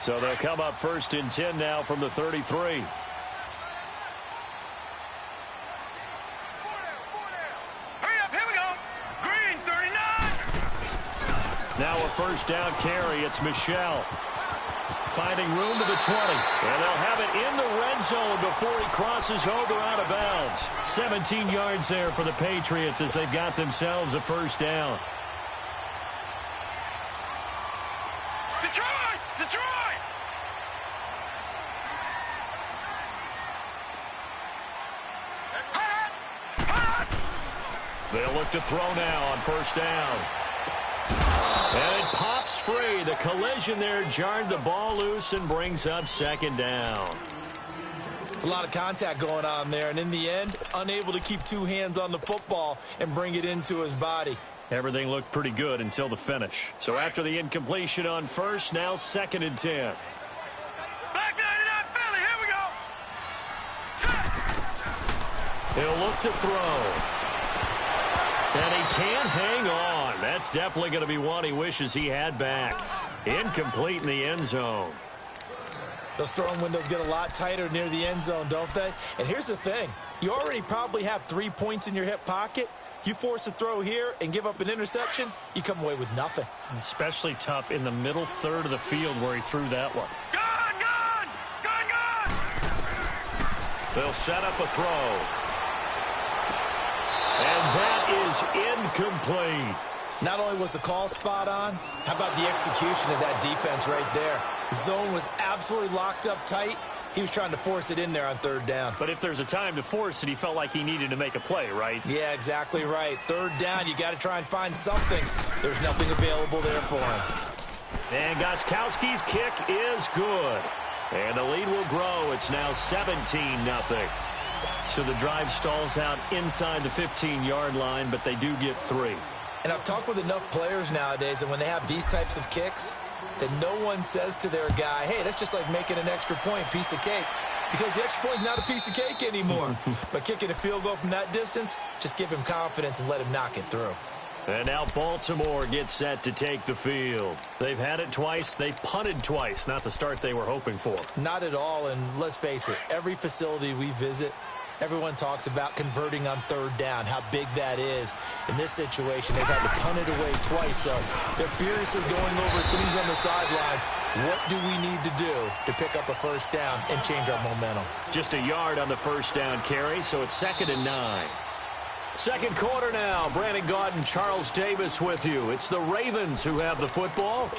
So they'll come up 1st and 10 now from the 33. Now a 1st down carry. It's Michel. Finding room to the 20. And they'll have it in the red zone before he crosses over out of bounds. 17 yards there for the Patriots as they've got themselves a 1st down. Detroit! Detroit! They'll look to throw now on 1st down. And it pops free. The collision there jarred the ball loose and brings up 2nd down. It's a lot of contact going on there, and in the end, unable to keep 2 hands on the football and bring it into his body. Everything looked pretty good until the finish. So after the incompletion on 1st, now 2nd and 10. Back 99 Philly, here we go. He'll look to throw. And he can't hang on. That's definitely going to be one he wishes he had back. Incomplete in the end zone. Those throwing windows get a lot tighter near the end zone, don't they? And here's the thing. You already probably have 3 points in your hip pocket. You force a throw here and give up an interception, you come away with nothing. Especially tough in the middle third of the field where he threw that one. Gun, gun! Gun, gun! They'll set up a throw. And that is incomplete. Not only was the call spot on, how about the execution of that defense right there? Zone was absolutely locked up tight. He was trying to force it in there on 3rd down. But if there's a time to force it, he felt like he needed to make a play, right? Yeah, exactly right. 3rd down, you got to try and find something. There's nothing available there for him. And Gostkowski's kick is good. And the lead will grow. It's now 17-0. So the drive stalls out inside the 15-yard line, but they do get 3. And I've talked with enough players nowadays, and when they have these types of kicks, that no one says to their guy, hey, that's just like making an extra point, piece of cake. Because the extra point is not a piece of cake anymore. But kicking a field goal from that distance, just give him confidence and let him knock it through. And now Baltimore gets set to take the field. They've had it twice. They've punted twice. Not the start they were hoping for. Not at all, and let's face it, every facility we visit, everyone talks about converting on 3rd down, how big that is. In this situation, they've had to punt it away twice, so they're furiously going over things on the sidelines. What do we need to do to pick up a 1st down and change our momentum? Just a yard on the 1st down carry, so it's 2nd and 9. 2nd quarter now. Brandon Gaudin and Charles Davis with you. It's the Ravens who have the football.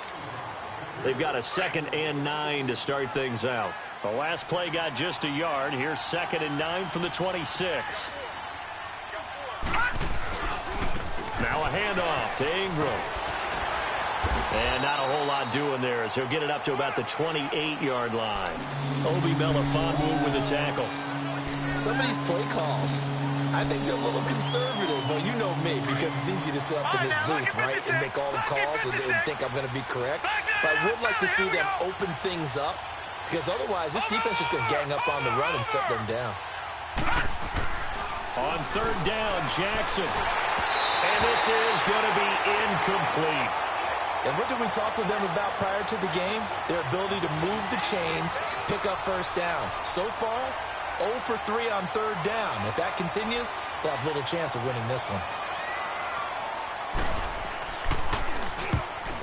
They've got a 2nd and 9 to start things out. The last play got just a yard. Here's 2nd and 9 from the 26. Now a handoff to Ingram. And not a whole lot doing there as he'll get it up to about the 28-yard line. Obi Melifonwu with the tackle. Some of these play calls, I think they're a little conservative, but you know me, because it's easy to sit up in this booth, right, and make all the calls and think I'm going to be correct. But I would like to see them open things up, because otherwise this defense is going to gang up on the run and shut them down. On 3rd down, Jackson. And this is going to be incomplete. And what did we talk with them about prior to the game? Their ability to move the chains, pick up 1st downs. So far, 0 for 3 on 3rd down. If that continues, they'll have little chance of winning this one.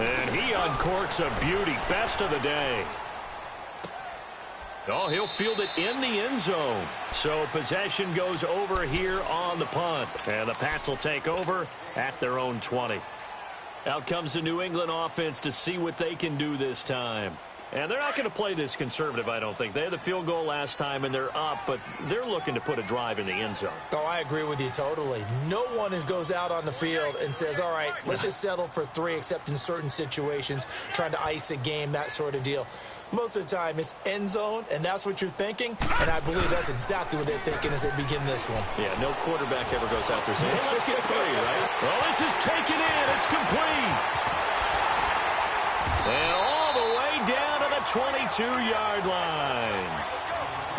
And he uncorks a beauty. Best of the day. Oh, he'll field it in the end zone. So possession goes over here on the punt. And the Pats will take over at their own 20. Out comes the New England offense to see what they can do this time. And they're not going to play this conservative, I don't think. They had the field goal last time, and they're up, but they're looking to put a drive in the end zone. Oh, I agree with you totally. No one goes out on the field and says, all right, let's just settle for 3, except in certain situations, trying to ice a game, that sort of deal. Most of the time, it's end zone, and that's what you're thinking, and I believe that's exactly what they're thinking as they begin this one. Yeah, no quarterback ever goes out there saying, hey, let's get 3, right? Well, this is taken in. It's complete. And all the way down to the 22-yard line.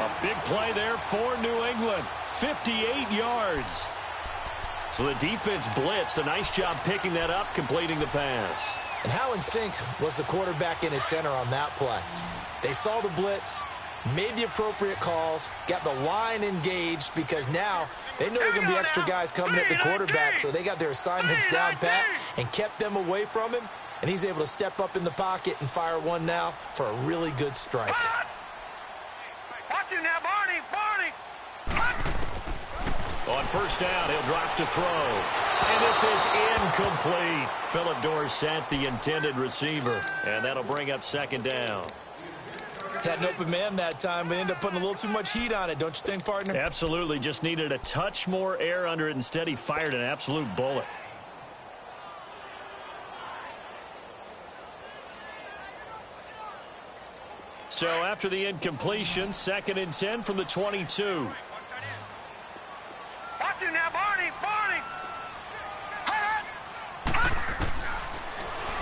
A big play there for New England. 58 yards. So the defense blitzed. A nice job picking that up, completing the pass. And how in sync was the quarterback in his center on that play? They saw the blitz, made the appropriate calls, got the line engaged because now they know there are going to be extra guys coming at the quarterback, so they got their assignments down pat and kept them away from him, and he's able to step up in the pocket and fire one now for a really good strike. Watch him now, Barney! On first down, he'll drop to throw. And this is incomplete. Philip Dorsett, the intended receiver. And that'll bring up second down. Had an open man that time, but ended up putting a little too much heat on it, don't you think, partner? Absolutely. Just needed a touch more air under it. Instead, he fired an absolute bullet. So after the incompletion, 2nd and 10 from the 22. Watch him now, Barney!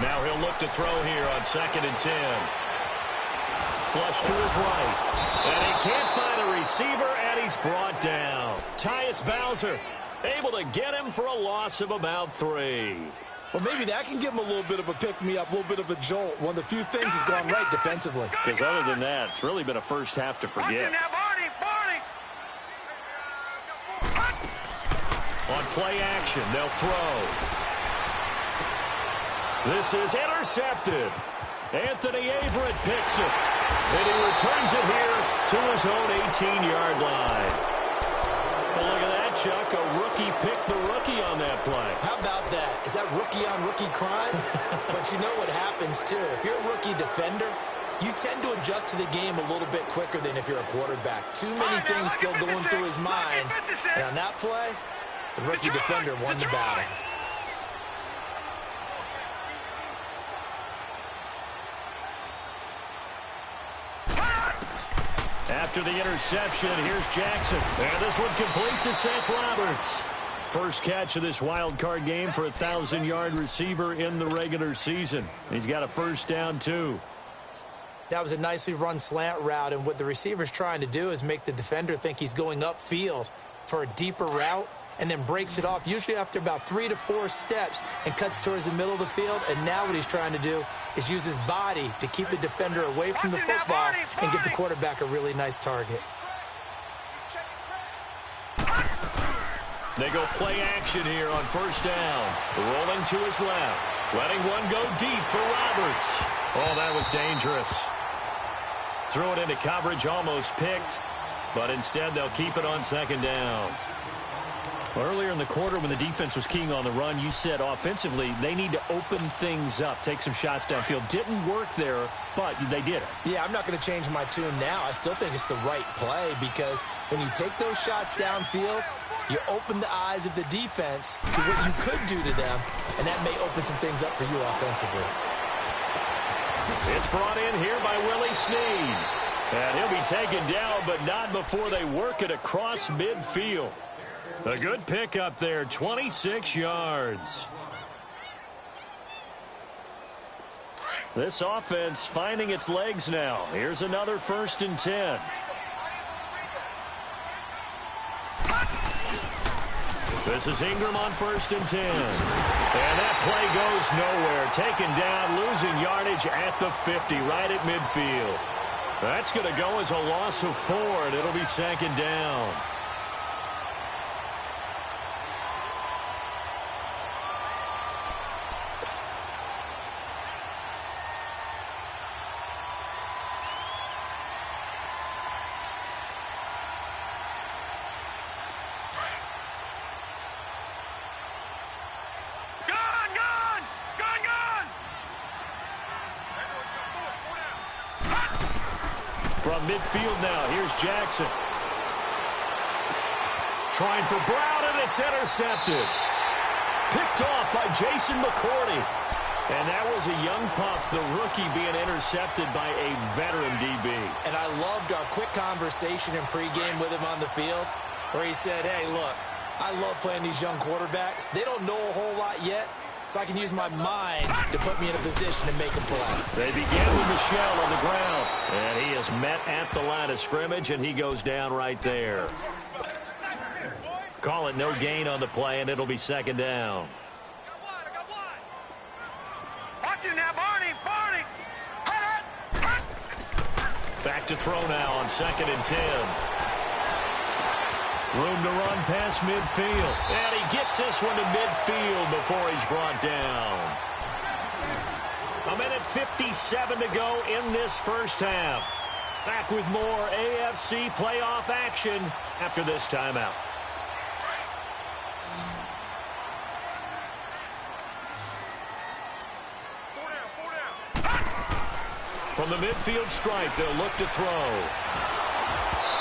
Now he'll look to throw here on 2nd and 10. Flush to his right. And he can't find a receiver, and he's brought down. Tyus Bowser able to get him for a loss of about 3. Well, maybe that can give him a little bit of a pick-me-up, a little bit of a jolt. One of the few things has gone right defensively. Because other than that, it's really been a first half to Watch forget. him now, Barney! On play action, they'll throw. This is intercepted. Anthony Averett picks it. And he returns it here to his own 18-yard line. Well, look at that, Chuck. A rookie picked the rookie on that play. How about that? Is that rookie-on-rookie crime? But you know what happens, too. If you're a rookie defender, you tend to adjust to the game a little bit quicker than if you're a quarterback. Too many things still going through his mind. And on that play, the rookie defender won the battle. After the interception, here's Jackson. And this one complete to Seth Roberts. First catch of this wild card game for a 1,000-yard receiver in the regular season. He's got a first down, too. That was a nicely run slant route, and what the receiver's trying to do is make the defender think he's going upfield for a deeper route, and then breaks it off, usually after about 3 to 4 steps, and cuts towards the middle of the field. And now what he's trying to do is use his body to keep the defender away from the football and get the quarterback a really nice target. They go play action here on first down. Rolling to his left. Letting one go deep for Roberts. Oh, that was dangerous. Threw it into coverage, almost picked. But instead, they'll keep it on second down. Earlier in the quarter, when the defense was keying on the run, you said offensively they need to open things up, take some shots downfield. Didn't work there, but they did it. Yeah, I'm not going to change my tune now. I still think it's the right play because when you take those shots downfield, you open the eyes of the defense to what you could do to them, and that may open some things up for you offensively. It's brought in here by Willie Snead. And he'll be taken down, but not before they work it across midfield. A good pickup there, 26 yards. This offense finding its legs now. Here's another 1st and 10. This is Ingram on 1st and 10. And that play goes nowhere. Taken down, losing yardage at the 50, right at midfield. That's going to go as a loss of 4, and it'll be 2nd down. From midfield now, here's Jackson. Trying for Brown, and it's intercepted. Picked off by Jason McCourty. And that was a young pup, the rookie being intercepted by a veteran DB. And I loved our quick conversation in pregame with him on the field where he said, hey, look, I love playing these young quarterbacks. They don't know a whole lot yet, so I can use my mind to put me in a position to make a play. They begin with Michelle on the ground. And he is met at the line of scrimmage, and he goes down right there. Call it no gain on the play, and it'll be 2nd down. Watch him now, Back to throw now on 2nd and 10. Room to run past midfield. And he gets this one to midfield before he's brought down. 1:57 to go in this first half. Back with more AFC playoff action after this timeout. From the midfield stripe, they'll look to throw.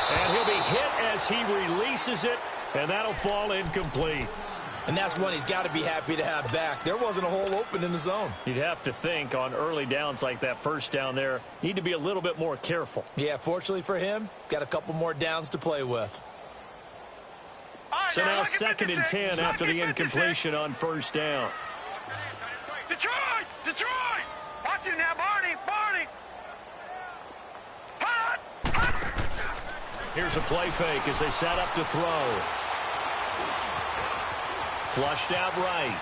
And he'll be hit as he releases it, and that'll fall incomplete. And that's one he's got to be happy to have back. There wasn't a hole open in the zone. You'd have to think on early downs like that first down there, need to be a little bit more careful. Yeah, fortunately for him, got a couple more downs to play with. So now 2nd and 10 after the incompletion on first down. Detroit! Detroit! Watch it now, Barney! Barney! Hot! Hot! Here's a play fake as they set up to throw. Flushed out right.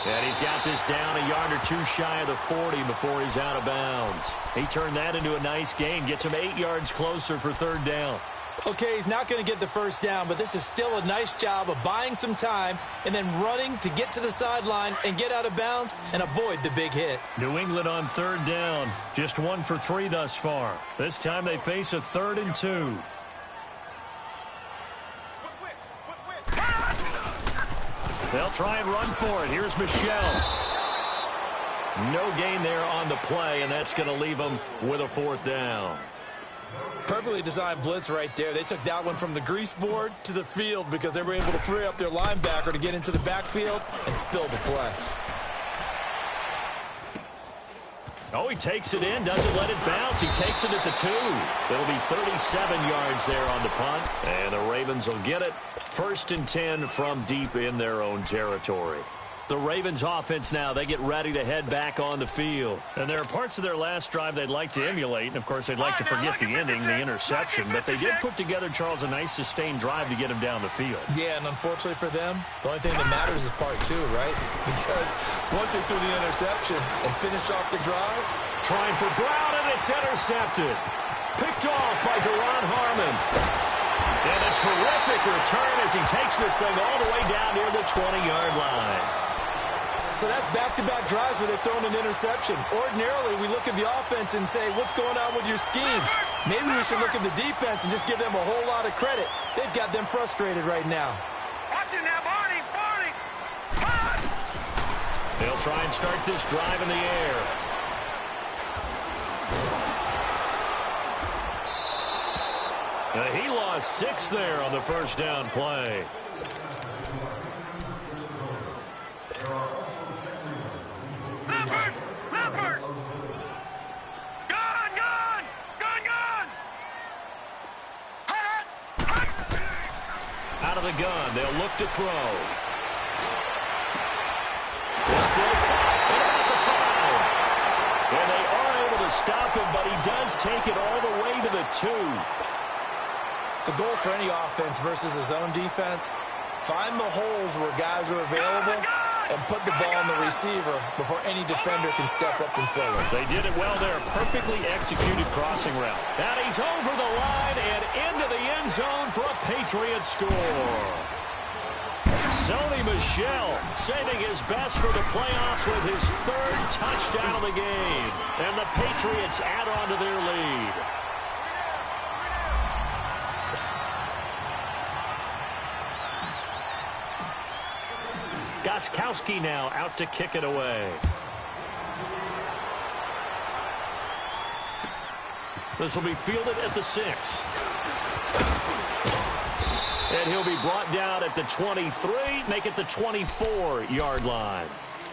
And he's got this down a yard or two shy of the 40 before he's out of bounds. He turned that into a nice gain. Gets him 8 yards closer for 3rd down. Okay, he's not going to get the first down, but this is still a nice job of buying some time and then running to get to the sideline and get out of bounds and avoid the big hit. New England on 3rd down. Just 1 for 3 thus far. This time they face a 3rd and 2. They'll try and run for it. Here's Michel. No gain there on the play, and that's going to leave them with a 4th down. Perfectly designed blitz right there. They took that one from the grease board to the field because they were able to free up their linebacker to get into the backfield and spill the play. Oh, he takes it in, doesn't let it bounce. He takes it at the 2. It'll be 37 yards there on the punt, and the Ravens will get it. 1st and 10 from deep in their own territory. The Ravens offense now, they get ready to head back on the field. And there are parts of their last drive they'd like to emulate, and of course they'd like to forget the ending, the interception, but they did put together, Charles, a nice sustained drive to get him down the field. Yeah, and unfortunately for them, the only thing that matters is part 2, right? Because once they threw the interception and finished off the drive. Trying for Brown, and it's intercepted. Picked off by Duron Harmon. And a terrific return as he takes this thing all the way down near the 20-yard line. So that's back-to-back drives where they've thrown an interception. Ordinarily, we look at the offense and say, what's going on with your scheme? Maybe we should look at the defense and just give them a whole lot of credit. They've got them frustrated right now. Watch it now, Barney! Barney! Hot! They'll try and start this drive in the air. He lost 6 there on the first down play. Leopard! Leopard! Gone! Gone! Gone! Gone! Hot! Hot! Out of the gun, they'll look to throw. This throw caught at the 5. And they are able to stop him, but he does take it all the way to the 2. The goal for any offense versus a zone defense, find the holes where guys are available and put the ball on the receiver before any defender can step up and fill it. They did it well there. Perfectly executed crossing route. And he's over the line and into the end zone for a Patriot score. Sony Michel saving his best for the playoffs with his 3rd touchdown of the game. And the Patriots add on to their lead. Gostkowski now out to kick it away. This will be fielded at the 6. And he'll be brought down at the 23, make it the 24-yard line.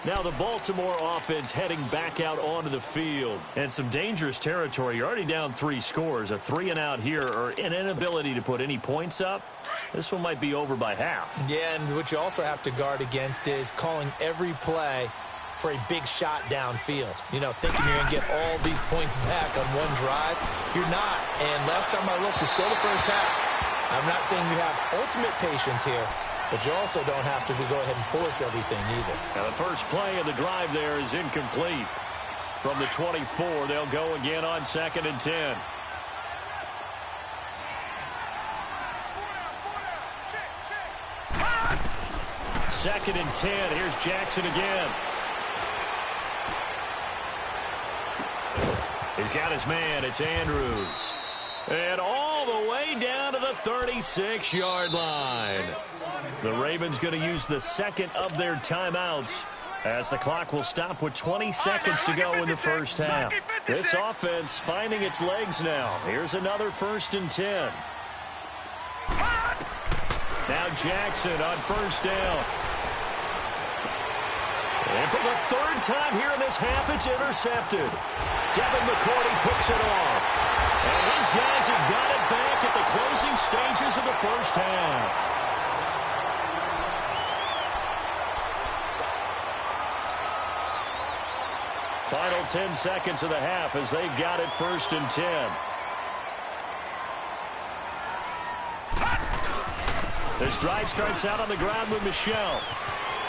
Now the Baltimore offense heading back out onto the field. And some dangerous territory. You're already down 3 scores. A 3-and-out here or an inability to put any points up. This one might be over by half. Yeah, and what you also have to guard against is calling every play for a big shot downfield. You know, thinking you're going to get all these points back on one drive. You're not. And last time I looked, it's still the first half. I'm not saying you have ultimate patience here, but you also don't have to go ahead and force everything either. Now the first play of the drive there is incomplete. From the 24, they'll go again on 2nd and 10. Second and 10. Here's Jackson again. He's got his man. It's Andrews. And all the way down to the 36-yard line. The Ravens going to use the second of their timeouts as the clock will stop with 20 seconds to go in the first half. This offense finding its legs now. Here's another 1st and 10. Now Jackson on 1st down. And for the 3rd time here in this half, it's intercepted. Devin McCourty picks it off. And his guys have got it back at the closing stages of the first half. Final 10 seconds of the half as they've got it 1st and 10. This drive starts out on the ground with Michel.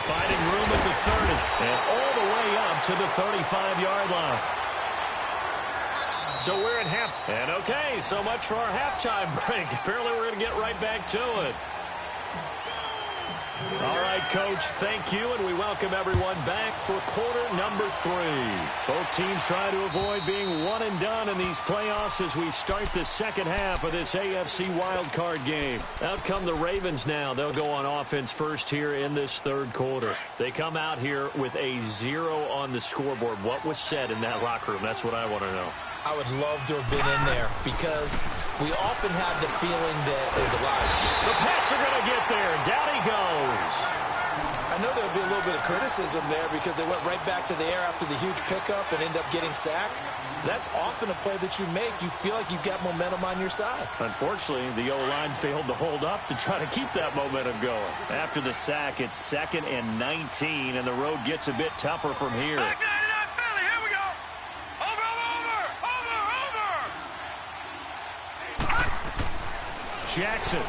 Finding room at the 30 and all the way up to the 35-yard line. So we're at half. And okay, so much for our halftime break. Apparently we're going to get right back to it. All right, Coach, thank you, and we welcome everyone back for quarter number 3. Both teams try to avoid being one and done in these playoffs as we start the second half of this AFC wildcard game. Out come the Ravens now. They'll go on offense first here in this 3rd quarter. They come out here with a 0 on the scoreboard. What was said in that locker room? That's what I want to know. I would love to have been in there because we often have the feeling that there's a lot of The Pats are going to get there. Down he goes. I know there'll be a little bit of criticism there because they went right back to the air after the huge pickup and end up getting sacked. That's often a play that you make. You feel like you've got momentum on your side. Unfortunately, the O-line failed to hold up to try to keep that momentum going. After the sack, it's 2nd and 19, and the road gets a bit tougher from here. Jackson.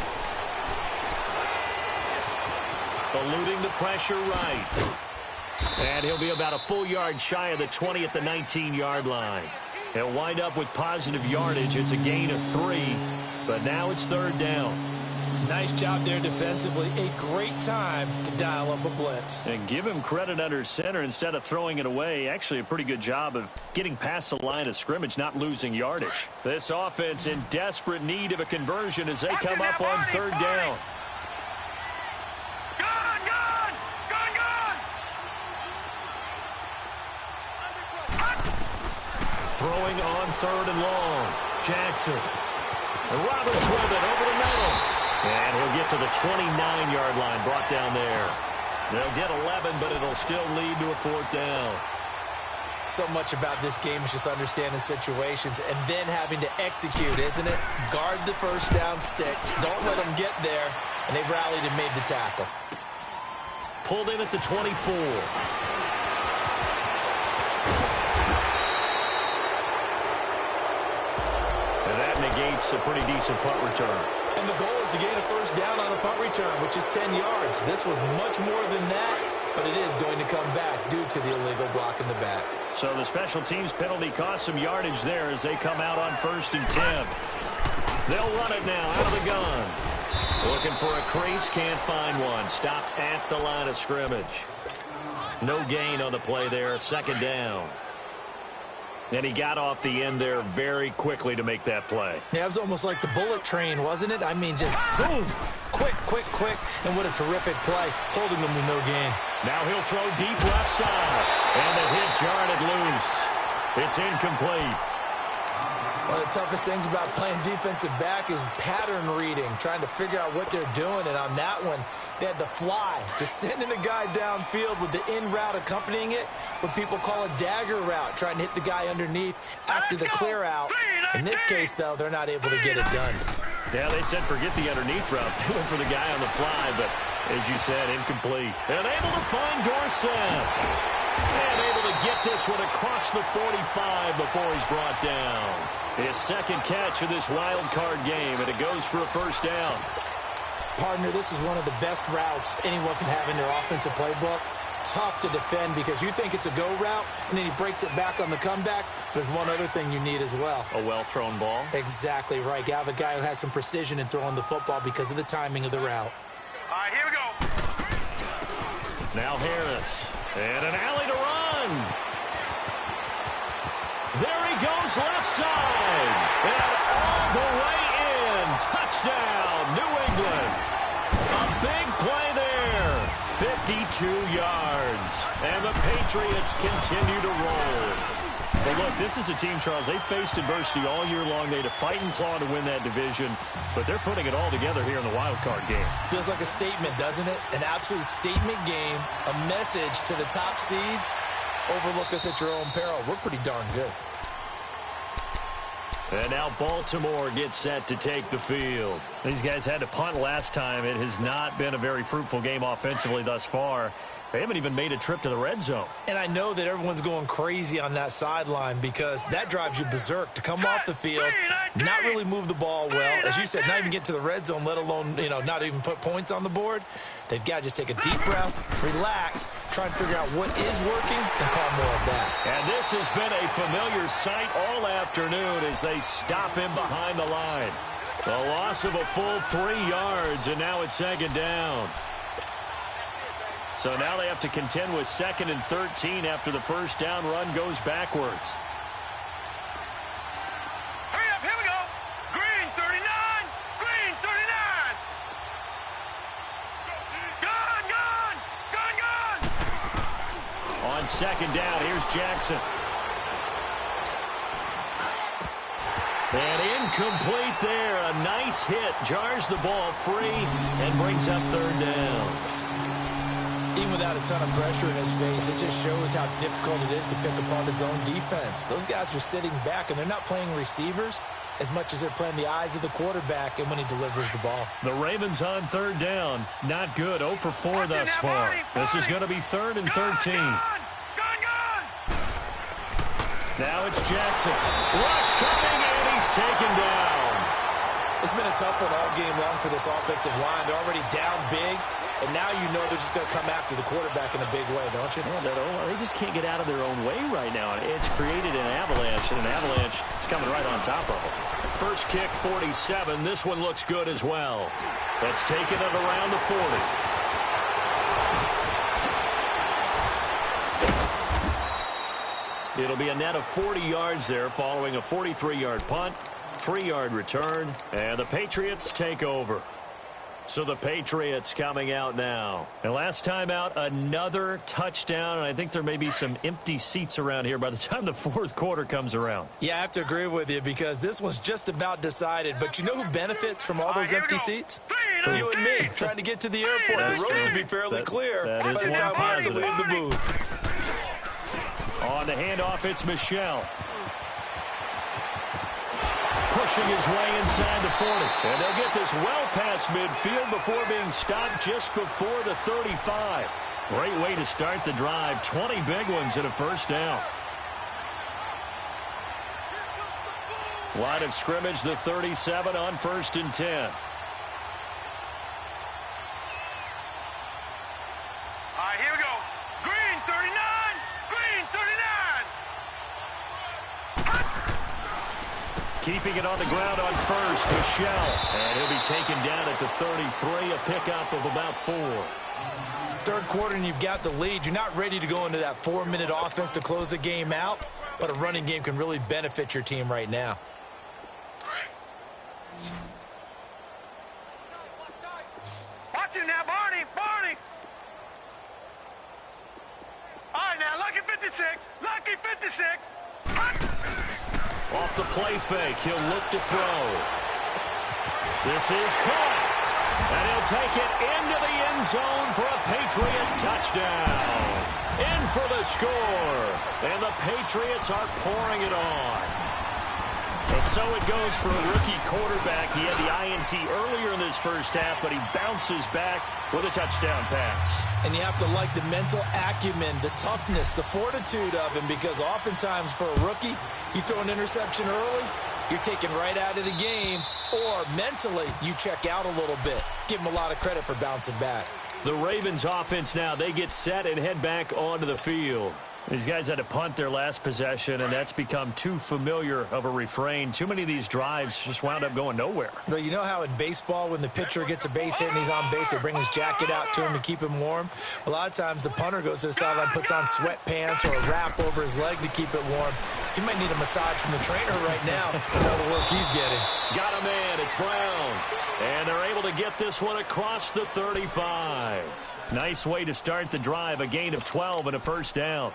Eluding the pressure right. And he'll be about a full yard shy of the 20 at the 19-yard line. He'll wind up with positive yardage. It's a gain of 3, but now it's 3rd down. Nice job there defensively. A great time to dial up a blitz. And give him credit under center instead of throwing it away. Actually, a pretty good job of getting past the line of scrimmage, not losing yardage. This offense in desperate need of a conversion as they come up on 3rd down. Throwing on 3rd and long. Jackson. And Roberts with it over the middle. And he'll get to the 29-yard line, brought down there. They'll get 11, but it'll still lead to a 4th down. So much about this game is just understanding situations and then having to execute, isn't it? Guard the first down sticks. Don't let them get there. And they rallied and made the tackle. Pulled in at the 24. And that negates a pretty decent punt return. And the goal is to gain a first down on a punt return, which is 10 yards. This was much more than that, but it is going to come back due to the illegal block in the back. So the special teams penalty cost some yardage there as they come out on 1st and 10. They'll run it now out of the gun. Looking for a crease, can't find one. Stopped at the line of scrimmage. No gain on the play there, 2nd down. And he got off the end there very quickly to make that play. Yeah, it was almost like the bullet train, wasn't it? I mean, just zoom. Quick. And what a terrific play, holding them with no gain. Now he'll throw deep left side. And the hit jarred it loose. It's incomplete. One of the toughest things about playing defensive back is pattern reading, trying to figure out what they're doing. And on that one, they had the fly, just sending a guy downfield with the in route accompanying it, what people call a dagger route, trying to hit the guy underneath after the clear out. In this case, though, they're not able to get it done. Yeah, they said forget the underneath route. They went for the guy on the fly, but as you said, incomplete. And able to find Dorsett. And able to get this one across the 45 before he's brought down. His 2nd catch of this wild card game, and it goes for a first down. Partner, this is one of the best routes anyone can have in their offensive playbook. tough to defend because you think it's a go route, and then he breaks it back on the comeback. There's one other thing you need as well. A well-thrown ball? Exactly right. You have a guy who has some precision in throwing the football because of the timing of the route. All right, here we go. Now Harris. And an alley to run. There he goes left side. And all the way in. Touchdown, New England. A big play there. 52 yards. And the Patriots continue to roll. But look, this is a team, Charles, they faced adversity all year long. They had to fight and claw to win that division, but they're putting it all together here in the wild card game. Feels like a statement, doesn't it? An absolute statement game, a message to the top seeds. Overlook us at your own peril. We're pretty darn good. And now Baltimore gets set to take the field. These guys had to punt last time. It has not been a very fruitful game offensively thus far. They haven't even made a trip to the red zone. And I know that everyone's going crazy on that sideline because that drives you berserk to come off the field, not really move the ball well. As you said, not even get to the red zone, let alone, not even put points on the board. They've got to just take a deep breath, relax, try and figure out what is working, and call more of that. And this has been a familiar sight all afternoon as they stop him behind the line. The loss of a full 3 yards, and now it's second down. So now they have to contend with 2nd and 13 after the first down run goes backwards. Hurry up, here we go. Green 39, green 39. Gun. On second down, here's Jackson. And incomplete there. A nice hit. Jars the ball free and brings up third down. Even without a ton of pressure in his face, it just shows how difficult it is to pick apart his own defense. Those guys are sitting back, and they're not playing receivers as much as they're playing the eyes of the quarterback and when he delivers the ball. The Ravens on third down. Not good. 0 for 4 thus far. This is going to be 3rd and 13. Gun. Now it's Jackson. Rush coming, and he's taken down. It's been a tough one all game long for this offensive line. They're already down big. And now you know they're just going to come after the quarterback in a big way, don't you? Well, they just can't get out of their own way right now. It's created an avalanche, and an avalanche is coming right on top of them. First kick, 47. This one looks good as well. That's taken it around the 40. It'll be a net of 40 yards there following a 43-yard punt, 3-yard return, and the Patriots take over. So the Patriots coming out now. And last time out, another touchdown. And I think there may be some empty seats around here by the time the fourth quarter comes around. Yeah, I have to agree with you because this one's just about decided. But you know who benefits from all those empty seats? You and me, trying to get to the airport. The roads will be fairly clear by the time we have to leave the booth. On the handoff, it's Michelle. Pushing his way inside the 40. And they'll get this well past midfield before being stopped just before the 35. Great way to start the drive. 20 big ones and a first down. Line of scrimmage, the 37 on 1st and 10. All right, here we go. Green 39, green 39. Keeping it on the ground on first, Michelle. And he'll be taken down at the 33, a pickup of about 4. Third quarter and you've got the lead. You're not ready to go into that 4-minute offense to close the game out, but a running game can really benefit your team right now. Watch it now, Barney. All right, now, lucky 56. Lucky 56. Off the play fake, he'll look to throw. This is caught. And he'll take it into the end zone for a Patriot touchdown. In for the score. And the Patriots are pouring it on. And so it goes for a rookie quarterback. He had the INT earlier in this first half, but he bounces back with a touchdown pass. And you have to like the mental acumen, the toughness, the fortitude of him, because oftentimes for a rookie, you throw an interception early, you're taken right out of the game, or mentally you check out a little bit. Give him a lot of credit for bouncing back. The Ravens offense now, they get set and head back onto the field. These guys had to punt their last possession, and that's become too familiar of a refrain. Too many of these drives just wound up going nowhere. Well, you know how in baseball when the pitcher gets a base hit and he's on base, they bring his jacket out to him to keep him warm? A lot of times the punter goes to the sideline, puts on sweatpants or a wrap over his leg to keep it warm. He might need a massage from the trainer right now with all the work he's getting. Got a man. It's Brown. And they're able to get this one across the 35. Nice way to start the drive, a gain of 12 and a first down.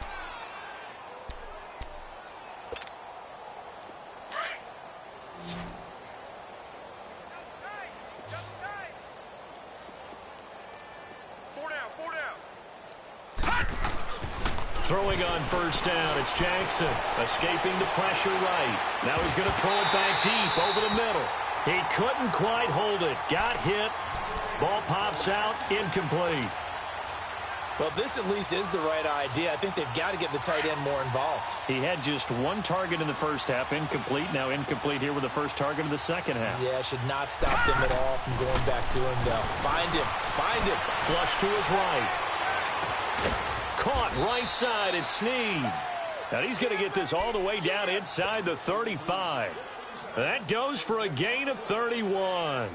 Throwing on first down, it's Jackson, escaping the pressure right. Now he's going to throw it back deep over the middle. He couldn't quite hold it. Got hit. Ball pops out, incomplete. Well, this at least is the right idea. I think they've got to get the tight end more involved. He had just one target in the first half, incomplete. Now incomplete here with the first target of the second half. Yeah, should not stop them at all from going back to him, though. Find him. Find him. Flush to his right. Caught right side, it's Snead. Now he's going to get this all the way down inside the 35. That goes for a gain of 31.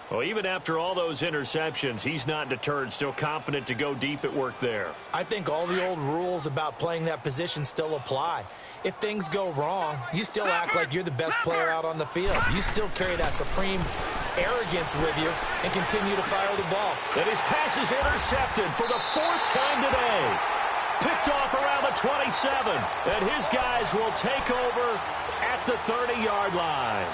Well, even after all those interceptions, he's not deterred, still confident to go deep at work there. I think all the old rules about playing that position still apply. If things go wrong, you still act like you're the best player out on the field. You still carry that supreme arrogance with you and continue to fire the ball. And his pass is intercepted for the fourth time today. Picked off around the 27. And his guys will take over at the 30-yard line.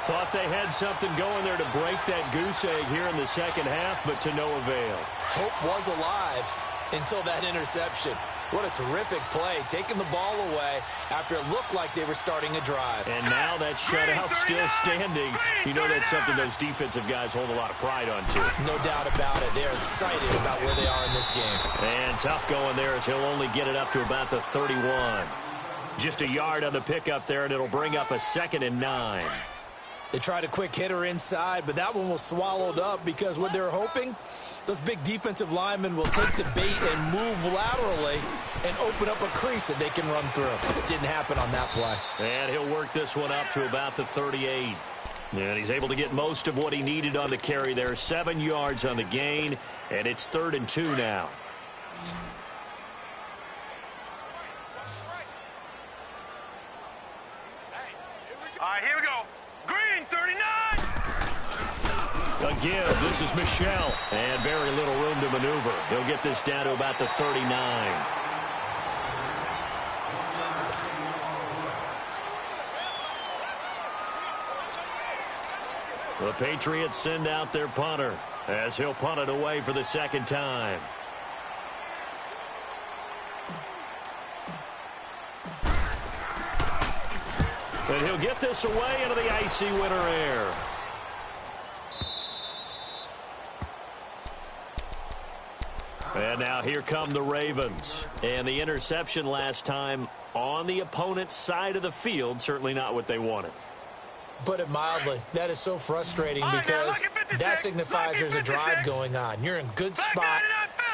Thought they had something going there to break that goose egg here in the second half, but to no avail. Hope was alive until that interception. What a terrific play, taking the ball away after it looked like they were starting a drive. And now that shutout still standing. You know that's something those defensive guys hold a lot of pride on, too. No doubt about it. They're excited about where they are in this game. And tough going there as he'll only get it up to about the 31. Just a yard on the pickup there, and it'll bring up a 2nd and 9. They tried a quick hitter inside, but that one was swallowed up because what they're hoping, those big defensive linemen will take the bait and move laterally and open up a crease that they can run through. It didn't happen on that play. And he'll work this one up to about the 38. And he's able to get most of what he needed on the carry there. 7 yards on the gain, and it's 3rd and 2 now. All right, here we go. Green, 39! Again, this is Michelle, and very little room to maneuver. He'll get this down to about the 39. The Patriots send out their punter as he'll punt it away for the second time. And he'll get this away into the icy winter air. And now here come the Ravens. And the interception last time on the opponent's side of the field, certainly not what they wanted. Put it mildly, that is so frustrating because that signifies there's a drive going on. You're in good spot,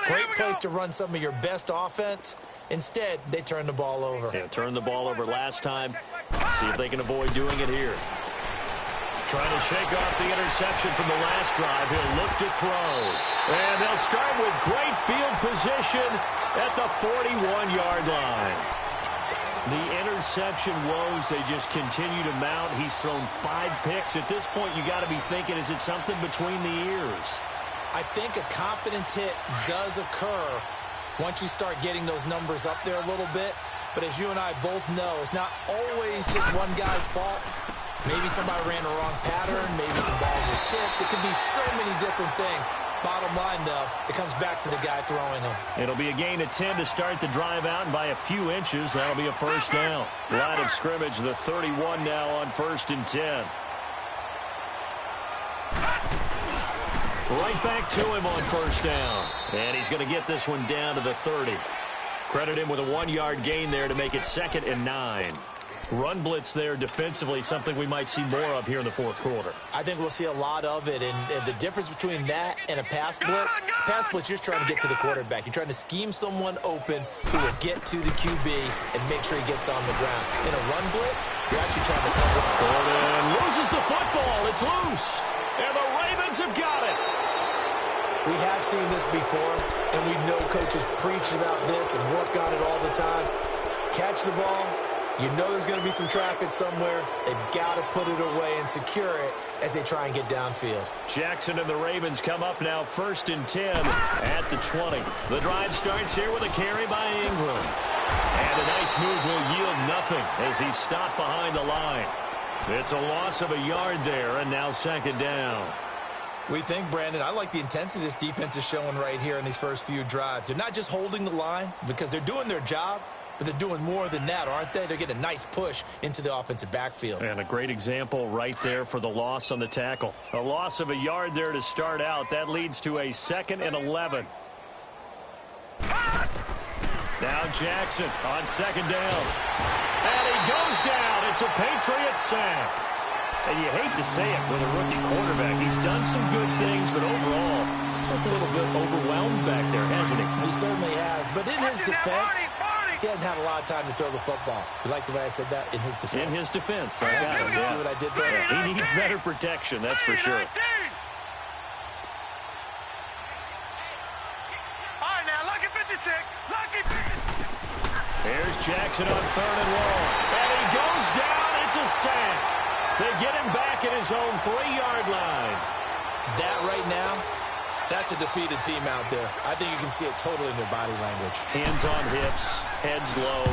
great place to run some of your best offense. Instead, they turn the ball over. Yeah, turned the ball over last time. See if they can avoid doing it here. Trying to shake off the interception from the last drive. He'll look to throw. And they'll start with great field position at the 41-yard line. The interception woes, they just continue to mount. He's thrown 5 picks. At this point, you got to be thinking, is it something between the ears? I think a confidence hit does occur once you start getting those numbers up there a little bit. But as you and I both know, it's not always just one guy's fault. Maybe somebody ran the wrong pattern. Maybe some balls were tipped. It could be so many different things. Bottom line, though, it comes back to the guy throwing them. It'll be a gain of 10 to start the drive out, and by a few inches, that'll be a first down. Line of scrimmage, the 31 now on 1st and 10. Right back to him on first down. And he's going to get this one down to the 30. Credit him with a 1-yard gain there to make it 2nd and 9. Run blitz there defensively, something we might see more of here in the fourth quarter. I think we'll see a lot of it, and the difference between that and a pass blitz, you're trying to get to the quarterback. You're trying to scheme someone open who will get to the QB and make sure he gets on the ground. In a run blitz, you're actually trying to cover. Gordon loses the football. It's loose, and the Ravens have got it. We have seen this before, and we know coaches preach about this and work on it all the time. Catch the ball. You know there's going to be some traffic somewhere. They've got to put it away and secure it as they try and get downfield. Jackson and the Ravens come up now 1st and 10 at the 20. The drive starts here with a carry by Ingram. And a nice move will yield nothing as he's stopped behind the line. It's a loss of a yard there, and now 2nd down. We think, Brandon, I like the intensity this defense is showing right here in these first few drives. They're not just holding the line because they're doing their job, but they're doing more than that, aren't they? They're getting a nice push into the offensive backfield. And a great example right there for the loss on the tackle. A loss of a yard there to start out. That leads to a 2nd and 11. Now Jackson on 2nd down. And he goes down. It's a Patriots sack. And you hate to say it with a rookie quarterback. He's done some good things, but overall, a little bit overwhelmed back there, hasn't he? He certainly has. But in his defense, he hasn't had a lot of time to throw the football. You like the way I said that? In his defense. In his defense. I got it. You see what I did there? Yeah, he needs better protection, that's for sure. All right, now, lucky 56. Lucky 56. Here's Jackson on 3rd and long. And he goes down. It's a sack. They get him back at his own 3-yard line. That right now, that's a defeated team out there. I think you can see it totally in their body language. Hands on hips, heads low.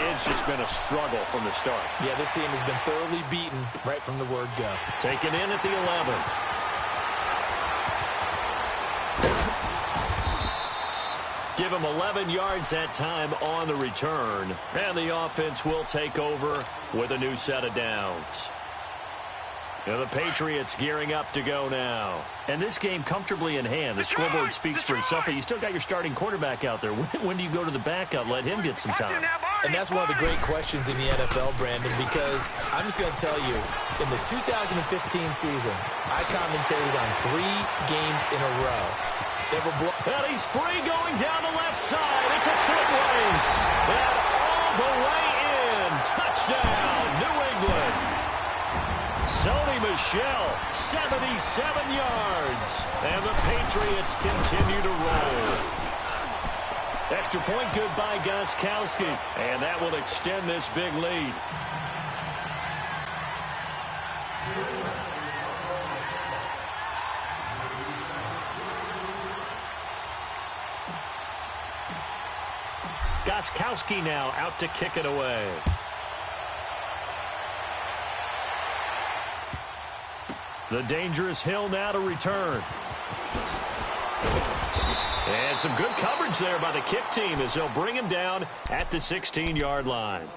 It's just been a struggle from the start. Yeah, this team has been thoroughly beaten right from the word go. Taken in at the 11. Give him 11 yards that time on the return. And the offense will take over with a new set of downs. And the Patriots gearing up to go now. And this game comfortably in hand. The scoreboard speaks for itself, but you still got your starting quarterback out there. When do you go to the backup? Let him get some time. And that's one of the great questions in the NFL, Brandon, because I'm just going to tell you, in the 2015 season, I commentated on 3 games in a row. And he's free going down the left side. It's a foot race. And all the way in. Touchdown, New England. Sony Michel, 77 yards. And the Patriots continue to roll. Extra point good by Gostkowski. And that will extend this big lead. Gostkowski now out to kick it away. The dangerous Hill now to return. And some good coverage there by the kick team as they'll bring him down at the 16-yard line.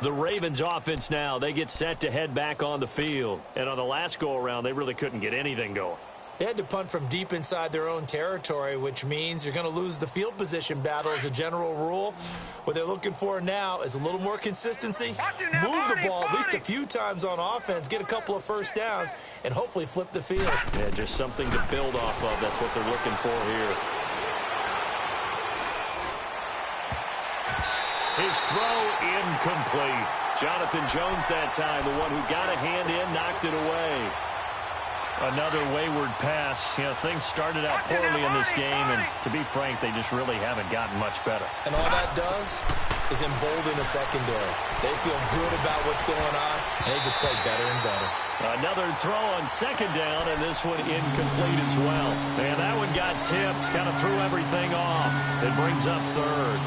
The Ravens offense now, they get set to head back on the field. And on the last go-around, they really couldn't get anything going. They had to punt from deep inside their own territory, which means you're going to lose the field position battle as a general rule. What they're looking for now is a little more consistency, move the ball at least a few times on offense, get a couple of first downs, and hopefully flip the field. Yeah, just something to build off of. That's what they're looking for here. His throw incomplete. Jonathan Jones that time, the one who got a hand in, knocked it away. Another wayward pass. You know, things started out poorly in this game, and to be frank, they just really haven't gotten much better. And all that does is embolden the secondary. They feel good about what's going on, and they just play better and better. Another throw on 2nd down, and this one incomplete as well. And that one got tipped, kind of threw everything off. It brings up 3rd.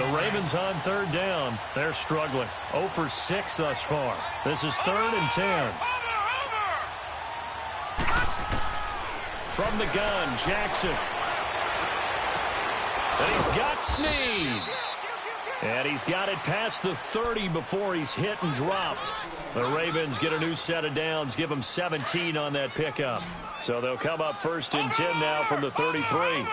The Ravens on 3rd down. They're struggling. 0 for 6 thus far. This is 3rd and 10. From the gun, Jackson. And he's got Snead. And he's got it past the 30 before he's hit and dropped. The Ravens get a new set of downs, give them 17 on that pickup. So they'll come up 1st and 10 now from the 33.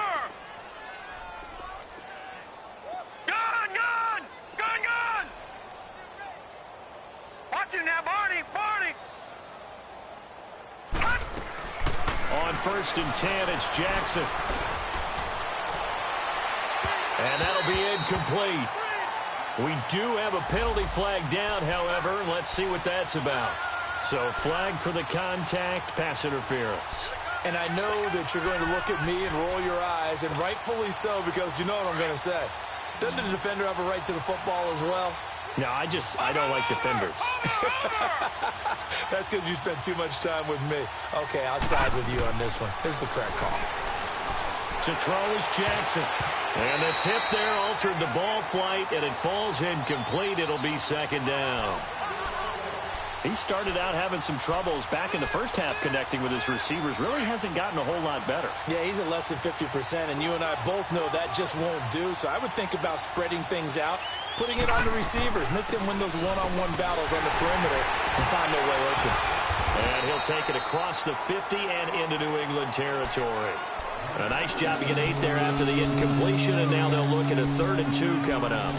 On 1st and 10, it's Jackson. And that'll be incomplete. We do have a penalty flag down, however. Let's see what that's about. So flag for the contact, pass interference. And I know that you're going to look at me and roll your eyes, and rightfully so, because you know what I'm going to say. Doesn't the defender have a right to the football as well? No, I don't like defenders. That's because you spent too much time with me. Okay, I'll side with you on this one. Here's the correct call. To throw is Jackson. And the tip there altered the ball flight, and it falls incomplete. It'll be 2nd down. He started out having some troubles back in the first half connecting with his receivers. Really hasn't gotten a whole lot better. Yeah, he's at less than 50%, and you and I both know that just won't do. So I would think about spreading things out, putting it on the receivers, make them win those one-on-one battles on the perimeter and find their way open. And he'll take it across the 50 and into New England territory. A nice job to get 8 there after the incompletion, and now they'll look at a 3rd and 2 coming up.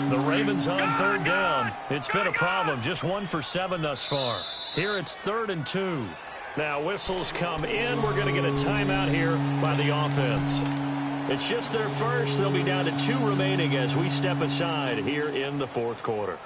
The Ravens on 3rd down. It's been a problem. Just 1 for 7 thus far. Here it's 3rd and 2. Now whistles come in. We're going to get a timeout here by the offense. It's just their first. They'll be down to 2 remaining as we step aside here in the 4th quarter.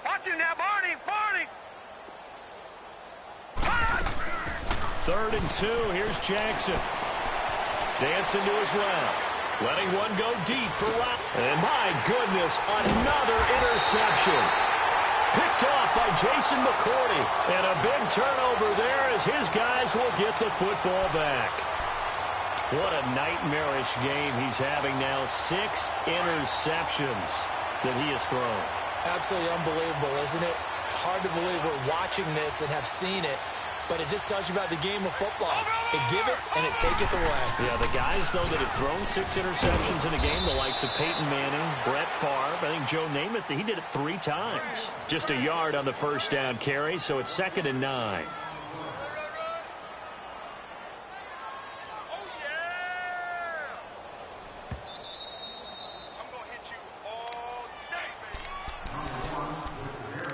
Watch him now, Barney! 3rd and 2. Here's Jackson. Dancing to his left. Letting one go deep for Rock. And my goodness, another interception. Picked off by Jason McCourty. And a big turnover there as his guys will get the football back. What a nightmarish game he's having now. 6 interceptions that he has thrown. Absolutely unbelievable, isn't it? Hard to believe we're watching this and have seen it, but it just tells you about the game of football. It give it and it take it away. Yeah, the guys, though, that have thrown 6 interceptions in a game, the likes of Peyton Manning, Brett Favre, I think Joe Namath, he did it 3 times. Just a yard on the 1st down carry, so it's 2nd and 9.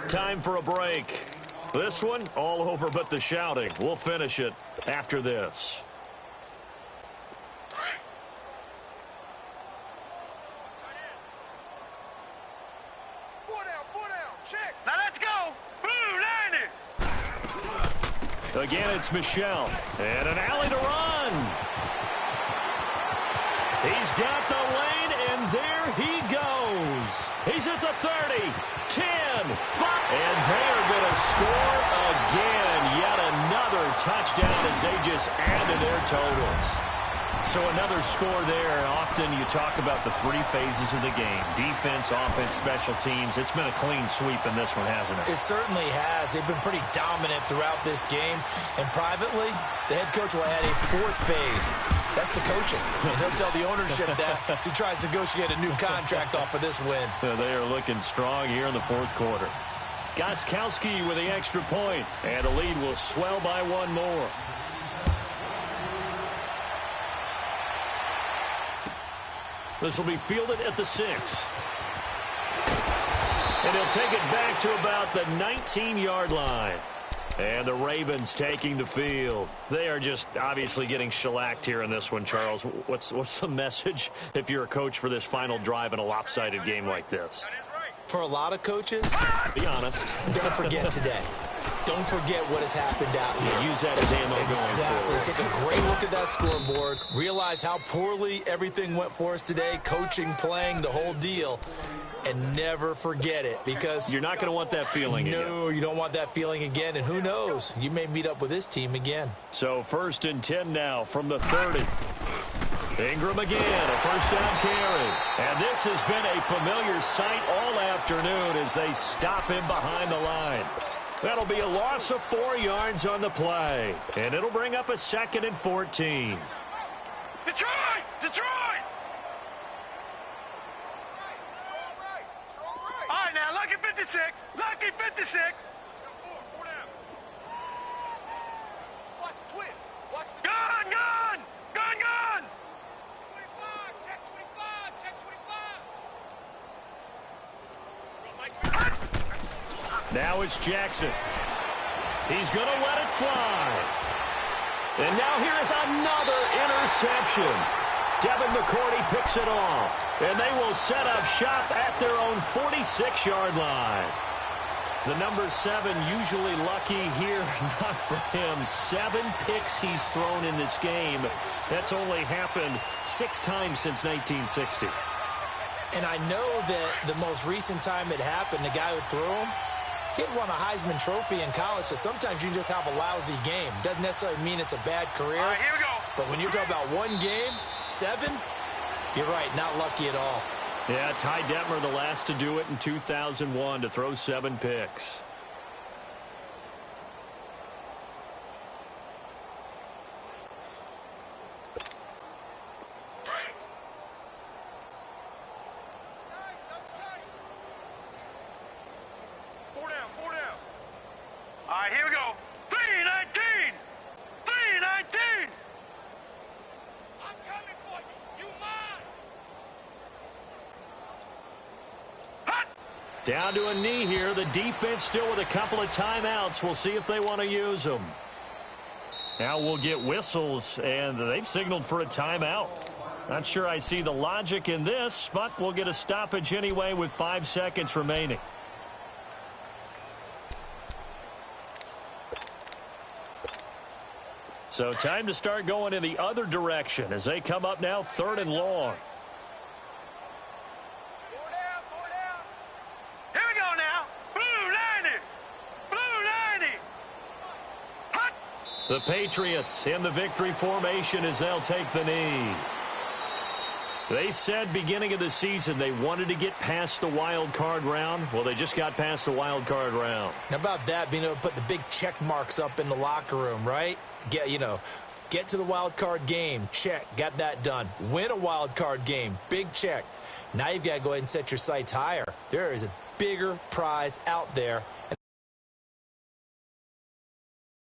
Time for a break. This one, all over but the shouting. We'll finish it after this. Check. Now let's go. Blue 90. Again, it's Michelle. And an alley to run. He's got the lane, and there he goes. He's at the 30, 10, 5. And they are going to score again. Yet another touchdown as they just add to their totals. So another score there. Often you talk about the 3 phases of the game. Defense, offense, special teams. It's been a clean sweep in this one, hasn't it? It certainly has. They've been pretty dominant throughout this game. And privately, the head coach will add a 4th phase. That's the coaching. And he'll tell the ownership that as he tries to negotiate a new contract off of this win. They are looking strong here in the 4th quarter. Gostkowski with the extra point. And the lead will swell by 1 more. This will be fielded at the 6. And he'll take it back to about the 19-yard line. And the Ravens taking the field. They are just obviously getting shellacked here in this one, Charles. What's the message if you're a coach for this final drive in a lopsided game like this? For a lot of coaches, be honest, don't forget today. Don't forget what has happened out here. Use that as ammo going forward. Take a great look at that scoreboard. Realize how poorly everything went for us today. Coaching, playing, the whole deal. And never forget it, because you're not going to want that feeling again. No, you don't want that feeling again. And who knows? You may meet up with this team again. So 1st and 10 now from the 30. Ingram again, a first down carry. And this has been a familiar sight all afternoon as they stop him behind the line. That'll be a loss of 4 yards on the play. And it'll bring up a 2nd and 14. Detroit! Detroit! All right, now, lucky 56. Lucky 56. Watch the twist. Watch the Gun, gun! Gun, gun! 25. Check 25. Check 25. Now it's Jackson. He's going to let it fly. And now here is another interception. Devin McCourty picks it off. And they will set up shop at their own 46-yard line. The number 7 usually lucky here. Not for him. 7 picks he's thrown in this game. That's only happened 6 times since 1960. And I know that the most recent time it happened, the guy who threw him, he'd won a Heisman Trophy in college, so sometimes you just have a lousy game. Doesn't necessarily mean it's a bad career. All right, here we go. But when you're talking about one game, 7, you're right, not lucky at all. Yeah, Ty Detmer, the last to do it in 2001, to throw 7 picks. Four down. All right, here we go. 319! 319! I'm coming for you. You mine. Hot! Down to a knee here. The defense still with a couple of timeouts. We'll see if they want to use them. Now we'll get whistles, and they've signaled for a timeout. Not sure I see the logic in this, but we'll get a stoppage anyway with 5 seconds remaining. So time to start going in the other direction as they come up now 3rd and long. Four down. Here we go now. Blue 90! Blue 90! Hot! The Patriots in the victory formation as they'll take the knee. They said beginning of the season they wanted to get past the wild card round. Well, they just got past the wild card round. How about that, being able to put the big check marks up in the locker room, right? Get to the wild card game, check, got that done. Win a wild card game, big check. Now you've got to go ahead and set your sights higher. There is a bigger prize out there,